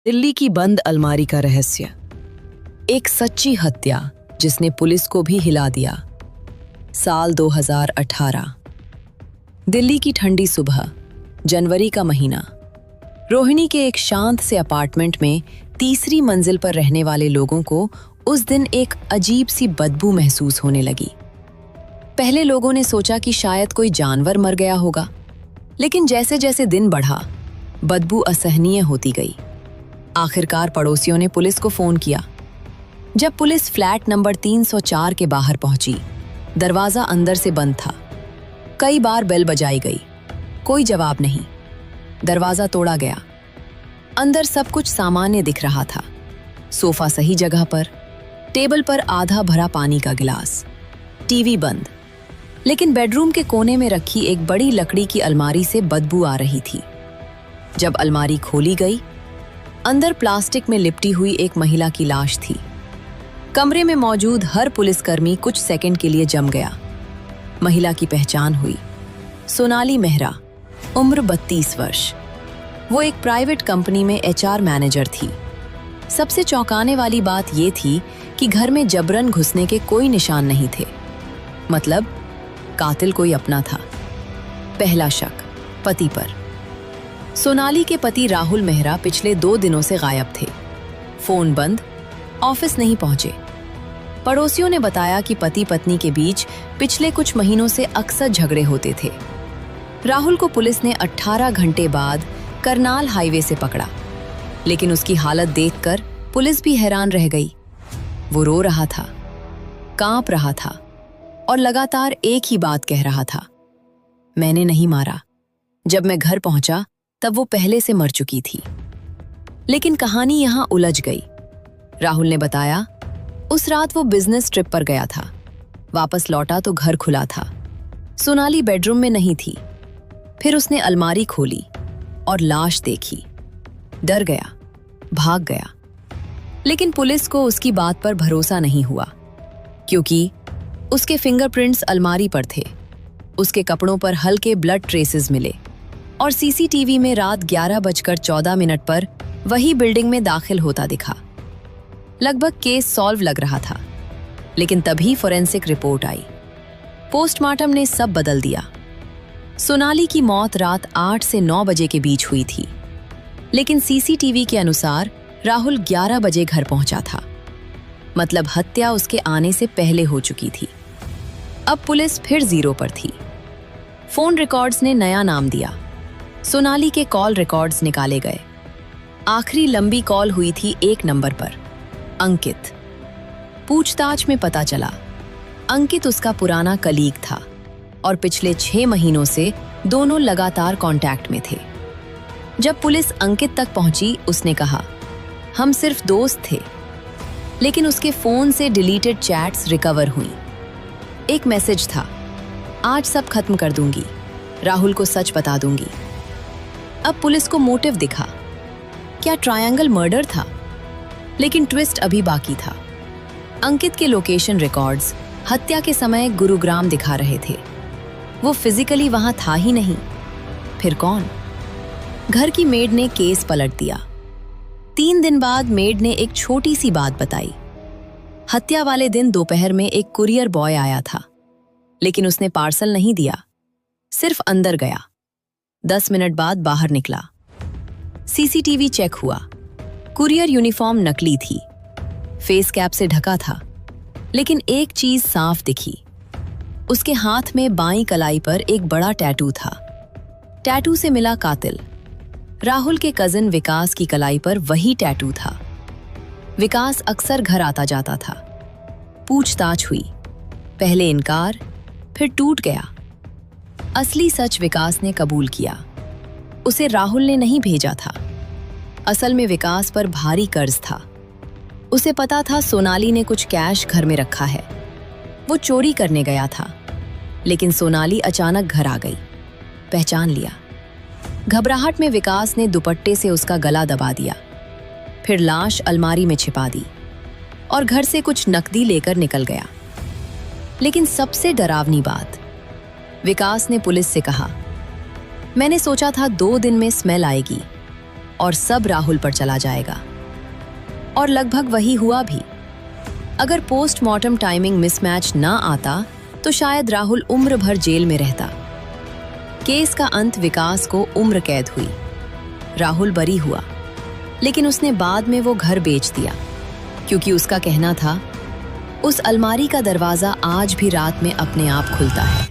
दिल्ली की बंद अलमारी का रहस्य। एक सच्ची हत्या जिसने पुलिस को भी हिला दिया। साल 2018। दिल्ली की ठंडी सुबह, जनवरी का महीना। रोहिणी के एक शांत से अपार्टमेंट में तीसरी मंजिल पर रहने वाले लोगों को उस दिन एक अजीब सी बदबू महसूस होने लगी। पहले लोगों ने सोचा कि शायद कोई जानवर मर गया होगा, लेकिन जैसे जैसे दिन बढ़ा, बदबू असहनीय होती गई। आखिरकार पड़ोसियों ने पुलिस को फोन किया। जब पुलिस फ्लैट नंबर 304 के बाहर पहुंची, दरवाजा अंदर से बंद था। कई बार बेल बजाई गई, कोई जवाब नहीं। दरवाजा तोड़ा गया। अंदर सब कुछ सामान्य दिख रहा था। सोफा सही जगह पर, टेबल पर आधा भरा पानी का गिलास, टीवी बंद। लेकिन बेडरूम के कोने में रखी एक बड़ी लकड़ी की अलमारी से बदबू आ रही थी। जब अलमारी खोली गई, अंदर प्लास्टिक में लिपटी हुई एक महिला की लाश थी। कमरे में मौजूद हर पुलिसकर्मी कुछ सेकंड के लिए जम गया। महिला की पहचान हुई। सोनाली मेहरा, उम्र 32 वर्ष। वो एक प्राइवेट कंपनी में एचआर मैनेजर थी। सबसे चौंकाने वाली बात ये थी कि घर में जबरन घुसने के कोई निशान नहीं थे। मतलब कातिल कोई अपना था। पहला शक पति पर। सोनाली के पति राहुल मेहरा पिछले 2 दिनों से गायब थे। फोन बंद, ऑफिस नहीं पहुंचे। पड़ोसियों ने बताया कि पति पत्नी के बीच पिछले कुछ महीनों से अक्सर झगड़े होते थे। राहुल को पुलिस ने 18 घंटे बाद करनाल हाईवे से पकड़ा, लेकिन उसकी हालत देखकर पुलिस भी हैरान रह गई। वो रो रहा था, कांप रहा था और लगातार एक ही बात कह रहा था, मैंने नहीं मारा। जब मैं घर पहुंचा तब वो पहले से मर चुकी थी। लेकिन कहानी यहां उलझ गई। राहुल ने बताया, उस रात वो बिजनेस ट्रिप पर गया था। वापस लौटा तो घर खुला था। सोनाली बेडरूम में नहीं थी। फिर उसने अलमारी खोली और लाश देखी। डर गया, भाग गया। लेकिन पुलिस को उसकी बात पर भरोसा नहीं हुआ, क्योंकि उसके फिंगरप्रिंट्स अलमारी पर थे। उसके कपड़ों पर हल्के ब्लड ट्रेसेस मिले और सीसीटीवी में रात 11:14 पर वही बिल्डिंग में दाखिल होता दिखा। लगभग केस सॉल्व लग रहा था। लेकिन तभी फोरेंसिक रिपोर्ट आई। पोस्टमार्टम ने सब बदल दिया। सोनाली की मौत रात 8 से 9 बजे के बीच हुई थी। लेकिन सीसीटीवी के अनुसार राहुल 11 बजे घर पहुंचा था। मतलब हत्या उसके आने से पहले हो चुकी थी। अब पुलिस फिर जीरो पर थी। फोन रिकॉर्ड्स ने नया नाम दिया। सोनाली के कॉल रिकॉर्ड्स निकाले गए। आखिरी लंबी कॉल हुई थी एक नंबर पर, अंकित। पूछताछ में पता चला, अंकित उसका पुराना कलीग था और पिछले 6 महीनों से दोनों लगातार कांटेक्ट में थे। जब पुलिस अंकित तक पहुंची, उसने कहा, हम सिर्फ दोस्त थे। लेकिन उसके फोन से डिलीटेड चैट्स रिकवर हुई। एक मैसेज था, आज सब खत्म कर दूंगी, राहुल को सच बता दूंगी। अब पुलिस को मोटिव दिखा। क्या ट्रायंगल मर्डर था? लेकिन ट्विस्ट अभी बाकी था। अंकित के लोकेशन रिकॉर्ड्स हत्या के समय गुरुग्राम दिखा रहे थे। वो फिजिकली वहां था ही नहीं। फिर कौन? घर की मेड ने केस पलट दिया। 3 दिन बाद मेड ने एक छोटी सी बात बताई। हत्या वाले दिन दोपहर में एक कुरियर बॉय आया था, लेकिन उसने पार्सल नहीं दिया, सिर्फ अंदर गया। 10 मिनट बाद बाहर निकला। सीसीटीवी चेक हुआ। कुरियर यूनिफॉर्म नकली थी, फेस कैप से ढका था। लेकिन एक चीज साफ दिखी, उसके हाथ में बाईं कलाई पर एक बड़ा टैटू था। टैटू से मिला कातिल। राहुल के कजिन विकास की कलाई पर वही टैटू था। विकास अक्सर घर आता जाता था। पूछताछ हुई, पहले इनकार, फिर टूट गया। असली सच विकास ने कबूल किया। उसे राहुल ने नहीं भेजा था। असल में विकास पर भारी कर्ज था। उसे पता था सोनाली ने कुछ कैश घर में रखा है। वो चोरी करने गया था। लेकिन सोनाली अचानक घर आ गई। पहचान लिया। घबराहट में विकास ने दुपट्टे से उसका गला दबा दिया। फिर लाश अलमारी में छिपा दी और घर से कुछ नकदी लेकर निकल गया। लेकिन सबसे डरावनी बात, विकास ने पुलिस से कहा, मैंने सोचा था 2 दिन में स्मेल आएगी और सब राहुल पर चला जाएगा। और लगभग वही हुआ भी। अगर पोस्टमार्टम टाइमिंग मिसमैच ना आता तो शायद राहुल उम्र भर जेल में रहता। केस का अंत विकास को उम्र कैद हुई। राहुल बरी हुआ, लेकिन उसने बाद में वो घर बेच दिया, क्योंकि उसका कहना था उस अलमारी का दरवाजा आज भी रात में अपने आप खुलता है।